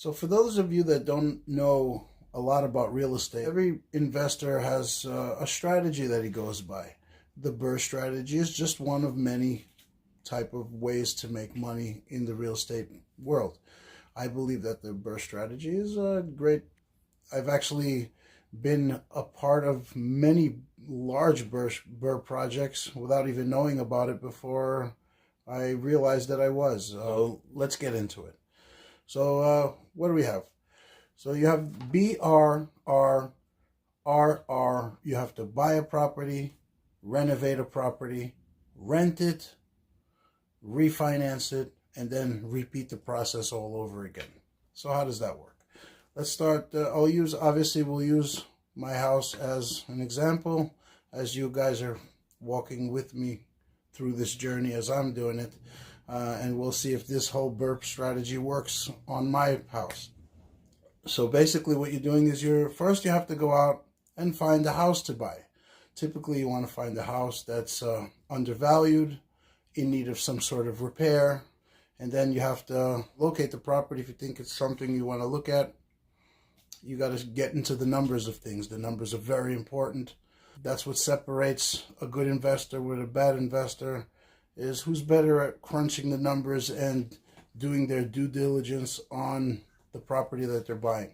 So for those of you that don't know a lot about real estate, every investor has a strategy that he goes by. The BRRRR strategy is just one of many type of ways to make money in the real estate world. I believe that the BRRRR strategy is a great. I've actually been a part of many large BRRRR projects without even knowing about it before I realized that I was. Let's get into it. So what do we have? So you have BRRRR. You have to buy a property, renovate a property, rent it, refinance it, and then repeat the process all over again. So how does that work? Let's start. We'll use my house as an example, as you guys are walking with me through this journey as I'm doing it. And we'll see if this whole BRRRR strategy works on my house. So basically what you're doing is first you have to go out and find a house to buy. Typically you want to find a house that's undervalued, in need of some sort of repair, and then you have to locate the property. If you think it's something you want to look at, you got to get into the numbers of things. The numbers are very important. That's what separates a good investor with a bad investor, is who's better at crunching the numbers and doing their due diligence on the property that they're buying.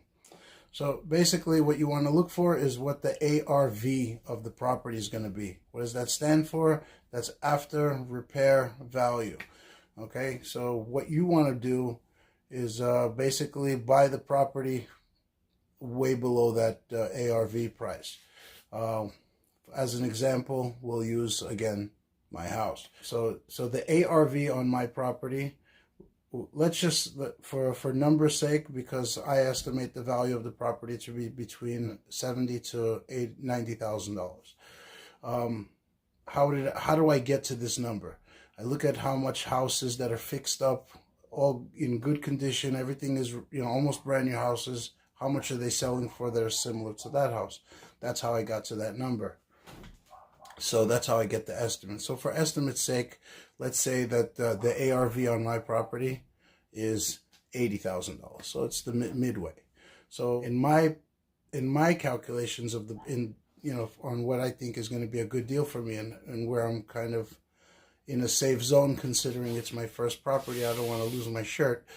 So basically what you want to look for is what the ARV of the property is going to be. What does that stand for? That's after repair value. Okay, so what you want to do is basically buy the property way below that ARV price. As an example, we'll use, again, my house. So the ARV on my property, let's just, for number's sake, because I estimate the value of the property to be between $70,000 to $90,000. How do I get to this number? I look at how much houses that are fixed up, all in good condition, everything is, almost brand new houses. How much are they selling for that are similar to that house? That's how I got to that number. So that's how I get the estimate. So for estimate's sake, let's say that the ARV on my property is $80,000. So it's the midway. So in my calculations of on what I think is going to be a good deal for me, and where I'm kind of in a safe zone, considering it's my first property, I don't want to lose my shirt.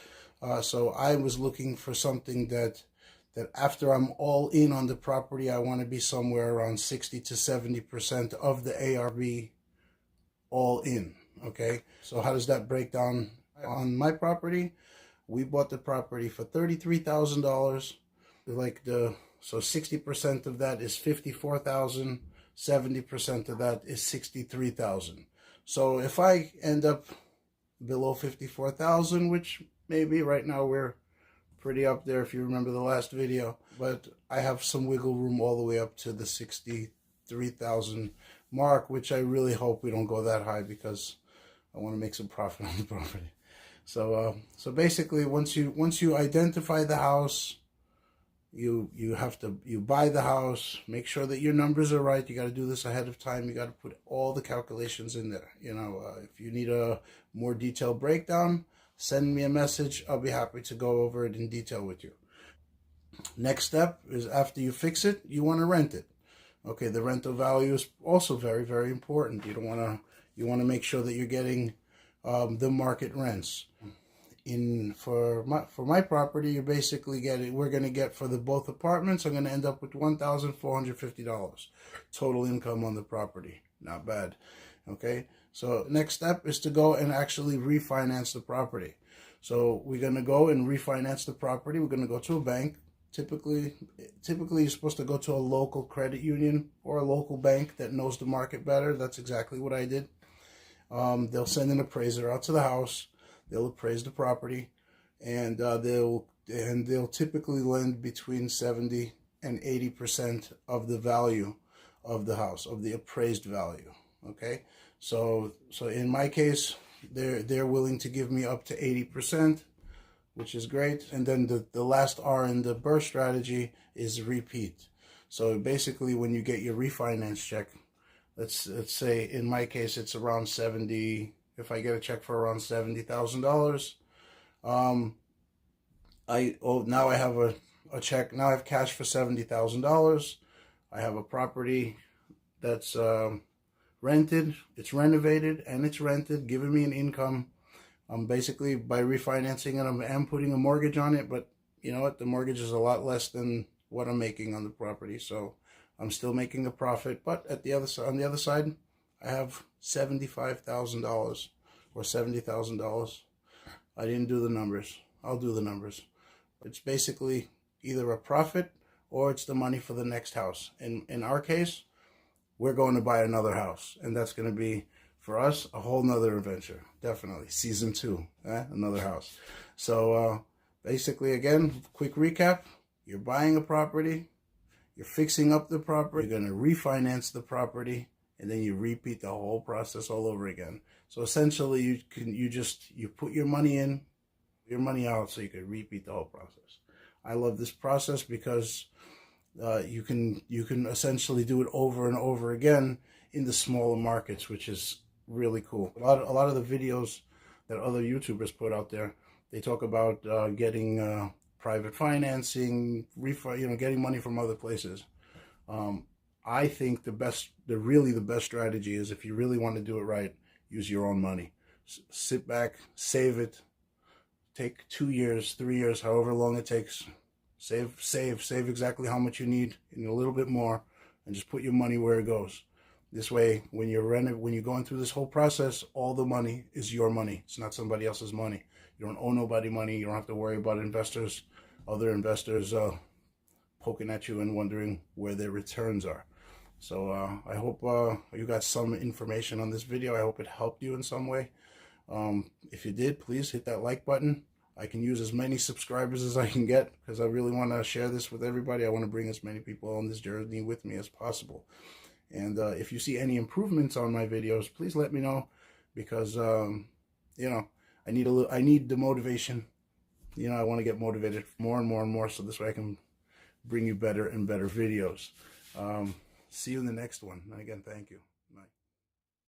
So I was looking for something that after I'm all in on the property, I want to be somewhere around 60 to 70% of the ARV all in. Okay, so how does that break down on my property? We bought the property for $33,000. So 60% of that is $54,000. 70% of that is $63,000. So if I end up below $54,000, which maybe right now we're pretty up there if you remember the last video, but I have some wiggle room all the way up to the $63,000 mark, which I really hope we don't go that high, because I want to make some profit on the property. So basically once you identify the house, you buy the house, make sure that your numbers are right. You got to do this ahead of time. You got to put all the calculations in there. If you need a more detailed breakdown, send me a message. I'll be happy to go over it in detail with you. Next step is, after you fix it, you want to rent it. Okay, the rental value is also very, very important. You want to make sure that you're getting the market rents. For my property, you're basically we're going to get, for the both apartments, I'm going to end up with $1,450 total income on the property. Not bad. Okay, so next step is to go and actually refinance the property. So we're going to go and refinance the property. We're going to go to a bank. Typically you're supposed to go to a local credit union or a local bank that knows the market better. That's exactly what I did. They'll send an appraiser out to the house. They'll appraise the property, and they'll typically lend between 70 and 80% of the value of the house, of the appraised value. Okay, so in my case, they're willing to give me up to 80%, which is great. And then the last R in the BRRRR strategy is repeat. So basically, when you get your refinance check, let's say in my case it's around 70. If I get a check for around $70,000, now I have a check. Now I have cash for $70,000. I have a property that's rented, it's renovated, and it's rented, giving me an income. I'm basically, by refinancing it, I'm putting a mortgage on it, but you know what? The mortgage is a lot less than what I'm making on the property, so I'm still making a profit. But at the other side, on the other side, I have $75,000 or $70,000. I didn't do the numbers. I'll do the numbers. It's basically either a profit or it's the money for the next house. In our case, we're going to buy another house, and that's going to be, for us, a whole nother adventure. Definitely. Season 2, another house. So basically, again, quick recap. You're buying a property, you're fixing up the property, you're going to refinance the property, and then you repeat the whole process all over again. So essentially, you put your money in, your money out, so you can repeat the whole process. I love this process because you can essentially do it over and over again in the smaller markets, which is really cool. A lot of the videos that other YouTubers put out there, they talk about getting private financing, getting money from other places. I think really the best strategy is, if you really want to do it right, use your own money. Sit back, save it. Take 2 years, 3 years, however long it takes. Save exactly how much you need and a little bit more, and just put your money where it goes. This way, when you're going through this whole process, all the money is your money. It's not somebody else's money. You don't owe nobody money. You don't have to worry about other investors poking at you and wondering where their returns are. So I hope you got some information on this video. I hope it helped you in some way. If you did, please hit that like button. I can use as many subscribers as I can get, because I really want to share this with everybody. I want to bring as many people on this journey with me as possible. And if you see any improvements on my videos, please let me know, because I need the motivation. I want to get motivated more and more and more, so this way I can bring you better and better videos. See you in the next one. And again, thank you.